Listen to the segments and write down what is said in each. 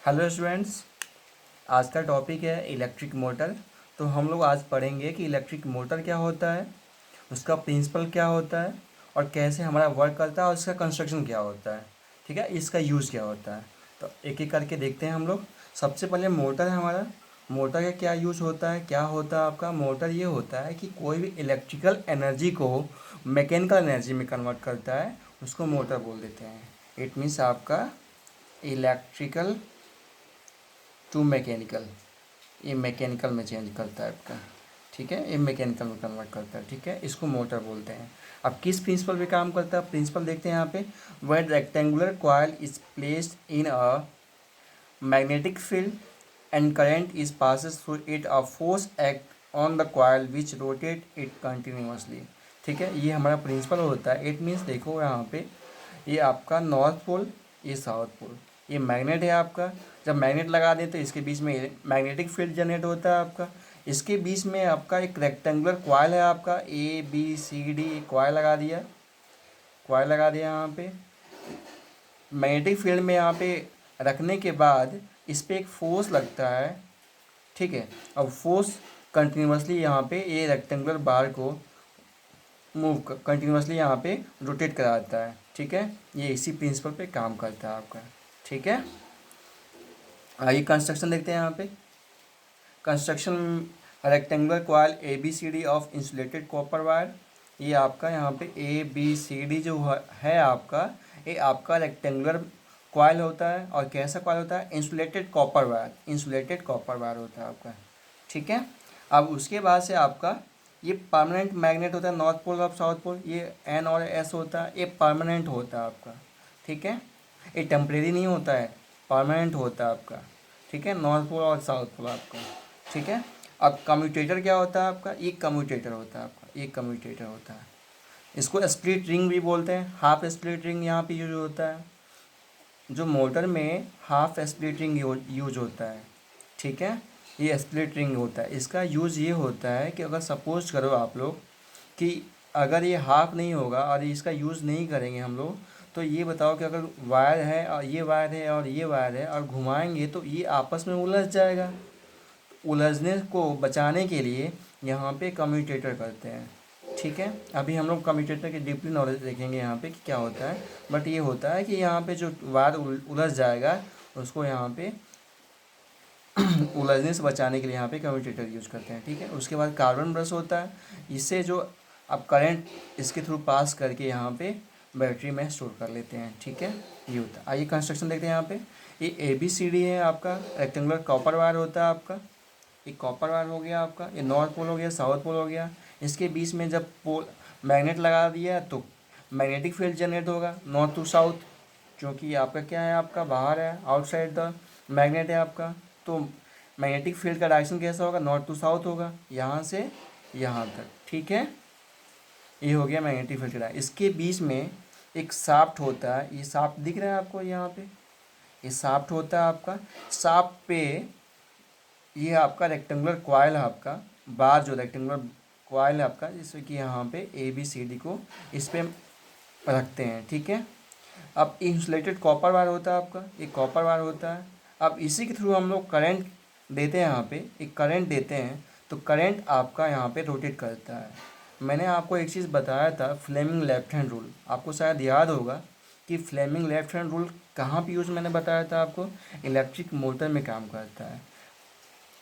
Hello students. आज का topic है इलेक्ट्रिक मोटर। तो हम लोग आज पढ़ेंगे कि इलेक्ट्रिक मोटर क्या होता है, उसका प्रिंसिपल क्या होता है और कैसे हमारा वर्क करता है और उसका कंस्ट्रक्शन क्या होता है। ठीक है, इसका यूज़ क्या होता है। तो एक एक करके देखते हैं हम लोग। सबसे पहले मोटर है हमारा। मोटर का क्या यूज़ होता है, क्या होता है आपका। मोटर ये होता है कि कोई भी इलेक्ट्रिकल एनर्जी को मैकेनिकल एनर्जी में कन्वर्ट करता है, उसको मोटर बोल देते हैं। इट मीन्स आपका इलेक्ट्रिकल टू मैकेनिकल, ये मैकेनिकल में चेंज करता है आपका। ठीक है, ये मैकेनिकल में कन्वर्ट करता है। ठीक है, इसको मोटर बोलते हैं। अब किस प्रिंसिपल पे काम करता है, प्रिंसिपल देखते हैं यहाँ पे। Where rectangular coil is placed in a magnetic field and current is passes through it, a force act on the coil which rotate it continuously. ठीक है, ये हमारा प्रिंसिपल होता है। इट मीन्स देखो यहाँ पे, ये आपका नॉर्थ पोल, ये साउथ पोल, ये मैग्नेट है आपका। जब मैग्नेट लगा दें तो इसके बीच में मैग्नेटिक फील्ड जनरेट होता है आपका। इसके बीच में आपका एक रेक्टेंगुलर कॉइल है आपका, A B C D, coil लगा दिया, कॉइल लगा दिया यहाँ पे। मैग्नेटिक फील्ड में यहाँ पे रखने के बाद इस पर एक फोर्स लगता है। ठीक है, अब फोर्स कंटिन्यूसली यहाँ पे ये रेक्टेंगुलर बार को मूव कंटिन्यूसली यहाँ पे रोटेट कराता है। ठीक है, ये इसी प्रिंसिपल पे काम करता है आपका। ठीक है, आइए कंस्ट्रक्शन देखते हैं यहाँ पे। Construction, rectangular coil A B C D of insulated copper wire. ये आपका यहाँ पे ए बी सी डी जो है आपका, ये आपका रेक्टेंगुलर कॉइल होता है। और कैसा कॉइल होता है, insulated copper wire, insulated copper wire होता है आपका। ठीक है, अब उसके बाद से आपका ये परमानेंट मैग्नेट होता है, नॉर्थ पोल और साउथ पोल, ये एन और एस होता है, ये परमानेंट होता है आपका। ठीक है, ये टेम्परेरी नहीं होता है, परमानेंट होता है आपका। ठीक है, नॉर्थ पोल और साउथ पोल आपका। ठीक है, अब कम्यूटेटर क्या होता है आपका, ये कम्यूटेटर होता है आपका, ये कम्यूटेटर होता है। इसको स्प्लिट रिंग भी बोलते हैं, हाफ स्प्लिट रिंग यहाँ पे यूज होता है। जो मोटर में हाफ स्प्लिट रिंग यूज होता है। ठीक है, ये स्प्लिट रिंग होता है। इसका यूज़ ये होता है कि अगर सपोज करो आप लोग कि अगर ये हाफ नहीं होगा और इसका यूज़ नहीं करेंगे हम लोग, तो ये बताओ कि अगर वायर है और ये वायर है और ये वायर है और घुमाएंगे तो ये आपस में उलझ जाएगा। उलझने को बचाने के लिए यहाँ पे कम्यूटेटर करते हैं। ठीक है, अभी हम लोग कम्यूटेटर की डीपली नॉलेज देखेंगे यहाँ पे कि क्या होता है। बट ये होता है कि यहाँ पे जो वायर उलझ जाएगा उसको यहाँ पे उलझने से बचाने के लिए यहाँ पे कम्यूटेटर यूज करते हैं। ठीक है, उसके बाद कार्बन ब्रश होता है। इससे जो आप करंट इसके थ्रू पास करके यहाँ पे बैटरी में स्टोर कर लेते हैं। ठीक है, ये होता है। आइए कंस्ट्रक्शन देखते हैं यहाँ पे। ये ए बी सी डी है आपका, रेक्टेंगुलर कॉपर वायर होता है आपका। ये कॉपर वायर हो गया आपका, ये नॉर्थ पोल हो गया, साउथ पोल हो गया। इसके बीच में जब पोल मैग्नेट लगा दिया तो मैग्नेटिक फील्ड जनरेट होगा नॉर्थ टू साउथ, क्योंकि ये आपका क्या है, आपका बाहर है, आउटसाइड द मैग्नेट है आपका। तो मैग्नेटिक फील्ड का डायरेक्शन कैसा होगा, नॉर्थ टू साउथ होगा, यहाँ से यहाँ तक। ठीक है, ये हो गया मैग्नेटिक फील्ड का डायरेक्शन। इसके बीच में एक शाफ्ट होता है, ये शाफ्ट दिख रहा है आपको यहाँ पे, ये शाफ्ट होता है आपका। शाफ्ट पे ये आपका रेक्टेंगुलर कॉइल है आपका, बार जो रेक्टेंगुलर कॉइल है आपका, जिससे कि यहाँ पे ए बी सी डी को इस पर रखते हैं। ठीक है, अब इंसुलेटेड कॉपर वायर होता है आपका, एक कॉपर वायर होता है। अब इसी के थ्रू हम लोग करंट देते हैं, यहाँ पे एक करंट देते हैं तो करंट आपका यहाँ पे रोटेट करता है। मैंने आपको एक चीज़ बताया था, फ्लेमिंग लेफ्ट हैंड रूल, आपको शायद याद होगा कि फ्लेमिंग लेफ्ट हैंड रूल कहाँ पे यूज़ मैंने बताया था आपको, इलेक्ट्रिक मोटर में काम करता है।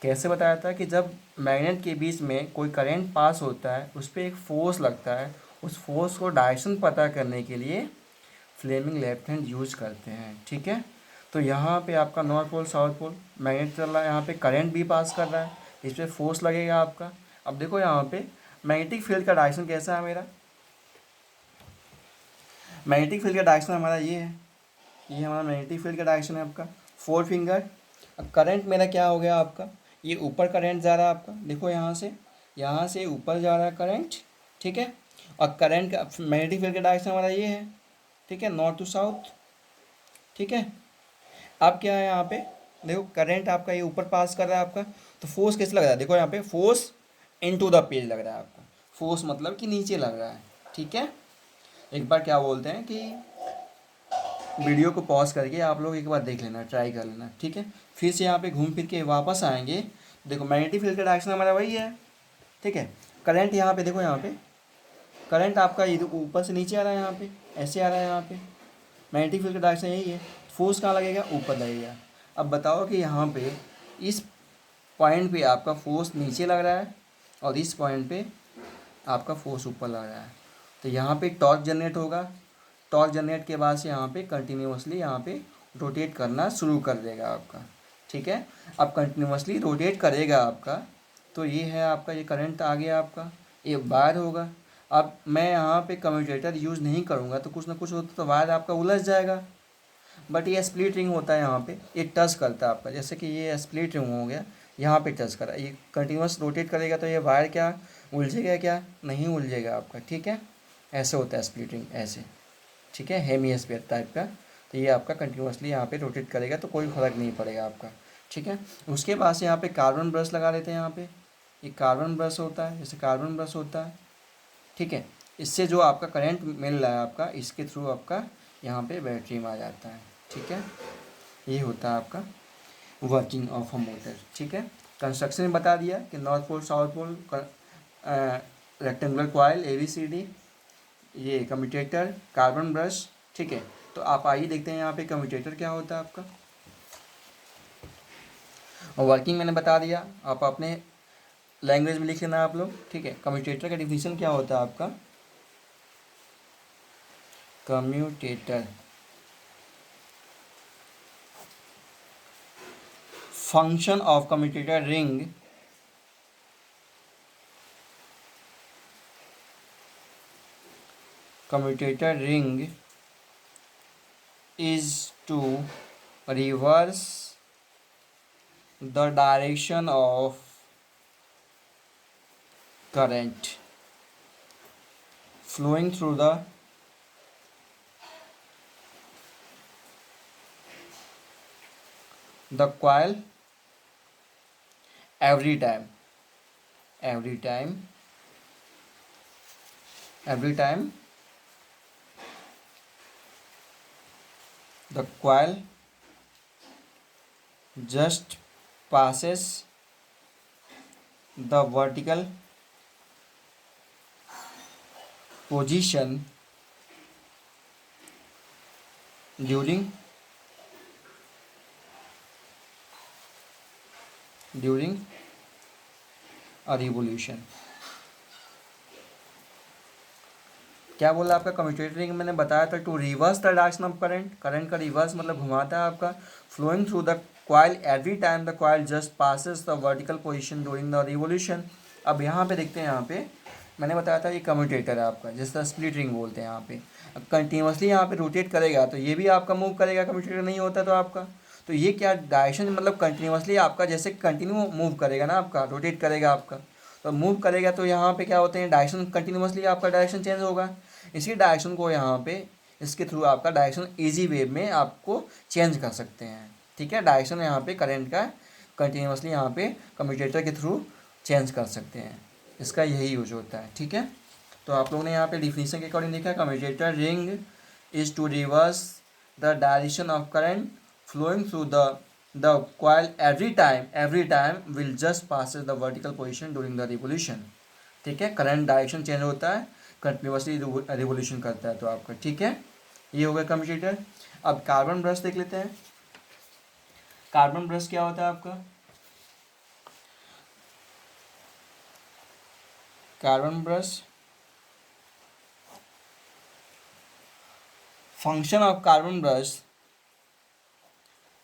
कैसे बताया था कि जब मैग्नेट के बीच में कोई करंट पास होता है, उस पर एक फोर्स लगता है, उस फोर्स को डायरेक्शन पता करने के लिए फ्लेमिंग लेफ्ट हैंड यूज करते हैं। ठीक है, तो यहाँ पे आपका north pole south pole magnet चल रहा है, यहाँ पे करंट भी पास कर रहा है, इस पर फोर्स लगेगा आपका। अब देखो यहाँ पे मैग्नेटिक फील्ड का डायरेक्शन कैसा है मेरा, मैग्नेटिक फील्ड का डायरेक्शन हमारा ये है, ये हमारा मैग्नेटिक फील्ड का डायरेक्शन है आपका, फोर फिंगर। अब करंट मेरा क्या हो गया आपका, ये ऊपर करंट जा रहा है आपका, देखो यहाँ से ऊपर जा रहा है करंट। ठीक है, और करंट का मैग्नेटिक फील्ड का डायरेक्शन हमारा ये है। ठीक है, नॉर्थ टू साउथ। ठीक है, अब क्या है यहाँ पे, देखो करंट आपका ये ऊपर पास कर रहा है आपका, तो फोर्स कैसे लग रहा है, देखो यहाँ पे फोर्स इनटू द पेज लग रहा है आपका, फोर्स मतलब कि नीचे लग रहा है। ठीक है, एक बार क्या बोलते हैं कि वीडियो को पॉज करके आप लोग एक बार देख लेना, ट्राई कर लेना, ठीक है। फिर से यहाँ पे घूम फिर के वापस आएंगे। देखो मैग्नेटिक फील्ड का डायरेक्शन हमारा वही है, ठीक है। करंट यहाँ पे देखो, यहाँ पे करंट आपका इधर ऊपर से नीचे आ रहा है, यहाँ पे ऐसे आ रहा है, यहाँ पे मैग्नेटिक फील्ड का डायरेक्शन यही है। फोर्स कहाँ लगेगा, ऊपर लगेगा। अब बताओ कि यहाँ पे इस पॉइंट पे आपका फोर्स नीचे लग रहा है और इस पॉइंट पे आपका फोर्स ऊपर लग रहा है, तो यहाँ पे टॉर्क जनरेट होगा। टॉर्क जनरेट के बाद से यहाँ पे कंटिन्यूसली यहाँ पे रोटेट करना शुरू कर देगा आपका, ठीक है। अब कंटिन्यूसली रोटेट करेगा आपका, तो ये है आपका, ये करंट आ गया आपका, ये वायर होगा। अब मैं यहाँ पे कम्यूटेटर यूज़ नहीं करूँगा तो कुछ ना कुछ होता तो वायर आपका उलझ जाएगा। बट ये स्प्लिट रिंग होता है, यहाँ पे ये टच करता है आपका, जैसे कि ये स्प्लिट रिंग हो गया, यहाँ पे टच करा, ये कंटिन्यूस रोटेट करेगा तो ये वायर क्या उलझेगा, क्या नहीं उलझेगा आपका, ठीक है। ऐसे होता है स्प्लिट रिंग, ऐसे, ठीक है, हेमिस्फीयर टाइप का। तो ये आपका कंटिन्यूसली यहाँ पे रोटेट करेगा तो कोई फर्क नहीं पड़ेगा आपका, ठीक है। उसके बाद से यहाँ पे कार्बन ब्रश लगा देते हैं। यहाँ पे ये कार्बन ब्रश होता है, जैसे कार्बन ब्रश होता है, ठीक है। इससे जो आपका करंट मिल रहा है आपका, इसके थ्रू आपका यहाँ पे बैटरी में आ जाता है, ठीक है। ये होता है आपका वर्किंग ऑफ अ मोटर, ठीक है। कंस्ट्रक्शन में बता दिया कि north pole, south pole, rectangular coil, ABCD, ये कम्यूटेटर, कार्बन ब्रश, ठीक है। तो आप आइए देखते हैं यहाँ पे कम्यूटेटर क्या होता है आपका, और वर्किंग मैंने बता दिया, आप अपने लैंग्वेज में लिख लेना आप लोग, ठीक है। कम्यूटेटर का डिफिनीशन क्या होता है आपका, commutator function of commutator ring is to reverse the direction of current flowing through the coil every time the coil just passes the vertical position during a revolution। क्या बोला आपका, कम्यूटेटर रिंग मैंने बताया था to reverse the direction of current, current का reverse मतलब घुमाता है आपका, flowing through the coil every time the coil just passes the vertical position during the revolution. अब यहाँ पे देखते हैं, यहाँ पे मैंने बताया था ये कम्यूटेटर है आपका, जिस तरह स्प्लिट रिंग बोलते हैं। यहाँ पे अब कंटिन्यूसली यहाँ पे रोटेट करेगा तो ये भी आपका मूव करेगा, कम्यूटेटर नहीं होता तो आपका, तो ये क्या डायरेक्शन मतलब कंटिन्यूसली आपका जैसे कंटिन्यू मूव करेगा ना, आपका रोटेट करेगा आपका, तो मूव करेगा तो यहाँ पे क्या होते हैं, डायरेक्शन कंटिन्यूसली आपका डायरेक्शन चेंज होगा। इसी डायरेक्शन को यहाँ पे इसके थ्रू आपका डायरेक्शन इजी वे में आपको चेंज कर सकते हैं, ठीक है। डायरेक्शन यहाँ पे करंट का कंटिन्यूसली यहाँ पे कम्यूटेटर के थ्रू चेंज कर सकते हैं, इसका यही यूज होता है, ठीक है। तो आप लोगों ने यहाँ पे डिफिनीशन के अकॉर्डिंग देखा, commutator ring is to reverse the direction of current flowing through the coil every time will just passes the vertical position during the revolution, ठीक है। करंट डायरेक्शन चेंज होता है, कंटिन्यूसली रिवोल्यूशन करता है तो आपका, ठीक है। ये हो गया कम्यूटेटर। अब कार्बन ब्रश देख लेते हैं। कार्बन ब्रश क्या होता है आपका, carbon brush function of carbon brush,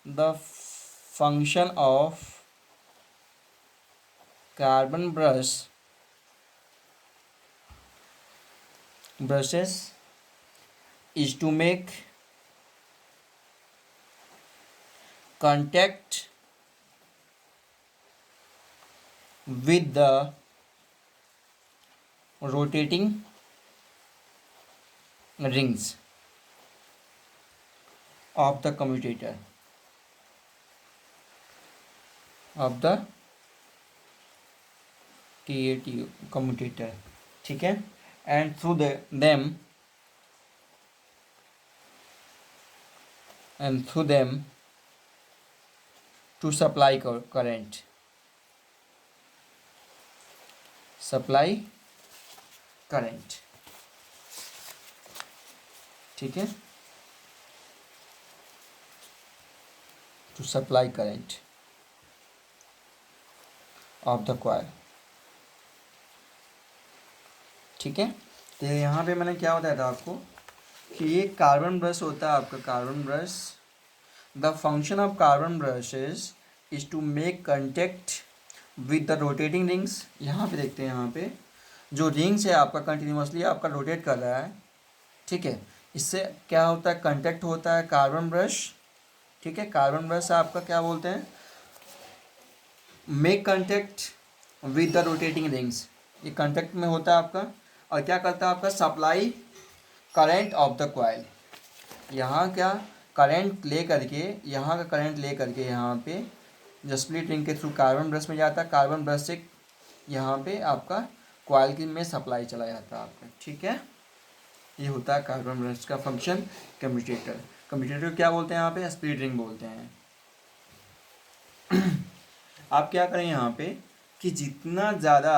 the function of carbon brushes is to make contact with the rotating rings of the commutator of the commutator, ठीक है। and through them and through them to supply current. Supply current. ठीक है, to supply current of the coil. ठीक है, तो यहाँ पे मैंने क्या बताया था आपको कि ये कार्बन ब्रश होता है आपका, carbon brush. The function of carbon brush is to make contact with the rotating rings. यहाँ पे देखते हैं, यहाँ पे जो रिंग्स है आपका कंटिन्यूसली आपका रोटेट कर रहा है. ठीक है, इससे क्या होता है, कंटेक्ट होता है कार्बन ब्रश. ठीक है, कार्बन ब्रश आपका क्या बोलते हैं, make contact with the rotating rings. ये कंटेक्ट में होता है आपका, और क्या करता है आपका, supply current of the coil. यहाँ क्या करंट ले करके, यहाँ का करंट ले करके यहाँ पे जो स्प्लिट रिंग के थ्रू कार्बन ब्रश में जाता है, कार्बन ब्रश से यहाँ पे आपका कॉइल की में सप्लाई चला जाता है आपका. ठीक है, ये होता है कार्बन ब्रश का फंक्शन. कम्यूटेटर, कम्यूटेटर क्या बोलते हैं यहाँ पे, स्प्लिट रिंग बोलते हैं. आप क्या करें यहाँ पे कि जितना ज़्यादा,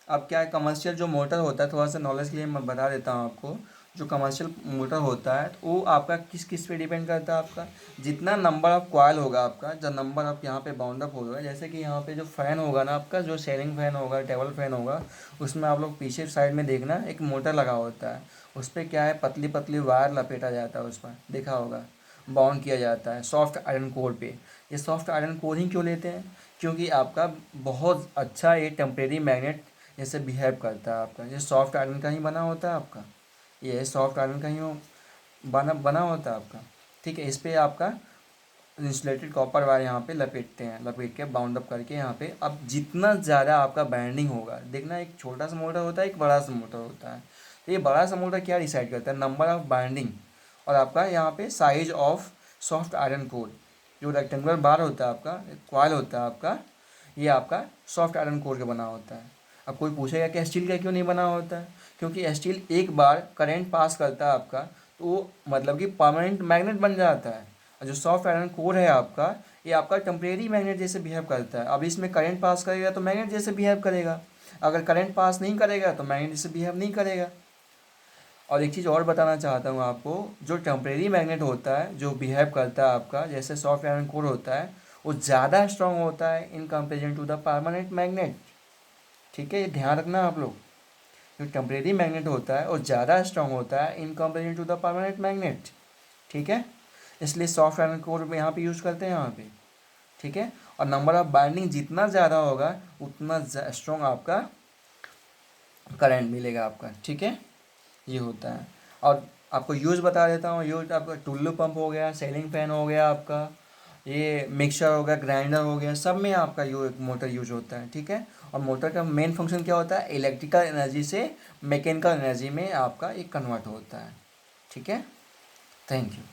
अब क्या है, कमर्शियल जो मोटर होता है, थोड़ा सा नॉलेज के लिए मैं बता देता हूँ आपको. जो कमर्शियल मोटर होता है तो वो आपका किस किस पे डिपेंड करता है, आपका जितना नंबर ऑफ कॉइल होगा, आपका जो नंबर ऑफ यहाँ पे बाउंड अप होगा. जैसे कि यहाँ पे जो फ़ैन होगा ना आपका, जो सेलिंग फ़ैन होगा, टेबल फैन होगा, उसमें आप लोग पीछे साइड में देखना एक मोटर लगा होता है. उस पर क्या है, पतली पतली वायर लपेटा जाता है, उस पर देखा होगा, बाउंड किया जाता है सॉफ्ट आयरन कोर पे. ये सॉफ्ट आयरन कोर ही क्यों लेते हैं, क्योंकि आपका बहुत अच्छा ये टेम्परेरी मैग्नेट जैसे बिहेव करता है आपका. ये सॉफ्ट आयरन का ही बना होता है आपका, ये सॉफ्ट आयरन का ही बना होता है आपका. ठीक है, इस पर आपका इंसुलेटेड कॉपर वायर यहाँ पे लपेटते हैं, लपेट के बाउंड अप करके यहाँ पे. अब जितना ज़्यादा आपका बाइंडिंग होगा, देखना एक छोटा सा मोटर होता है, एक बड़ा सा मोटर होता है. तो ये बड़ा सा मोटर क्या डिसाइड करता है, नंबर ऑफ बाइंडिंग और आपका यहाँ पे size of soft iron core. जो रेक्टेंगुलर बार होता है आपका, कॉइल होता है आपका, ये आपका सॉफ्ट आयरन कोर का बना होता है. अब कोई पूछेगा कि स्टील का क्यों नहीं बना होता है, क्योंकि स्टील एक बार करंट पास करता है आपका तो वो मतलब कि परमानेंट मैग्नेट बन जाता है. और जो सॉफ्ट आयरन कोर है आपका, ये आपका टेम्परेरी मैग्नेट जैसे बिहेव करता है. अब इसमें करंट पास करेगा तो मैग्नेट जैसे बिहेव करेगा, अगर करंट पास नहीं करेगा तो मैग्नेट जैसे बिहेव नहीं करेगा. और एक चीज़ और बताना चाहता हूँ आपको, जो टेम्परेरी मैग्नेट होता है जो बिहेव करता है आपका जैसे सॉफ्ट आयरन कोर होता है, वो ज़्यादा स्ट्रॉन्ग होता है in comparison to the permanent magnet. ठीक है, ये ध्यान रखना आप लोग. जो टेम्परेरी मैग्नेट होता है वो ज़्यादा स्ट्रॉन्ग होता है in comparison to the permanent magnet. ठीक है, इसलिए सॉफ्ट आयरन कोर में यहाँ पे यूज़ करते हैं यहाँ पे. ठीक है, और नंबर ऑफ बाइंडिंग जितना ज़्यादा होगा उतना स्ट्रॉन्ग आपका करंट मिलेगा आपका. ठीक है, ये होता है. और आपको यूज़ बता देता हूँ. यूज आपका टुल्लू पंप हो गया, सेलिंग फैन हो गया आपका, ये मिक्सर हो गया, ग्राइंडर हो गया, सब में आपका मोटर यूज होता है. ठीक है, और मोटर का मेन फंक्शन क्या होता है, इलेक्ट्रिकल एनर्जी से मैकेनिकल एनर्जी में आपका एक कन्वर्ट होता है. ठीक है, थैंक यू.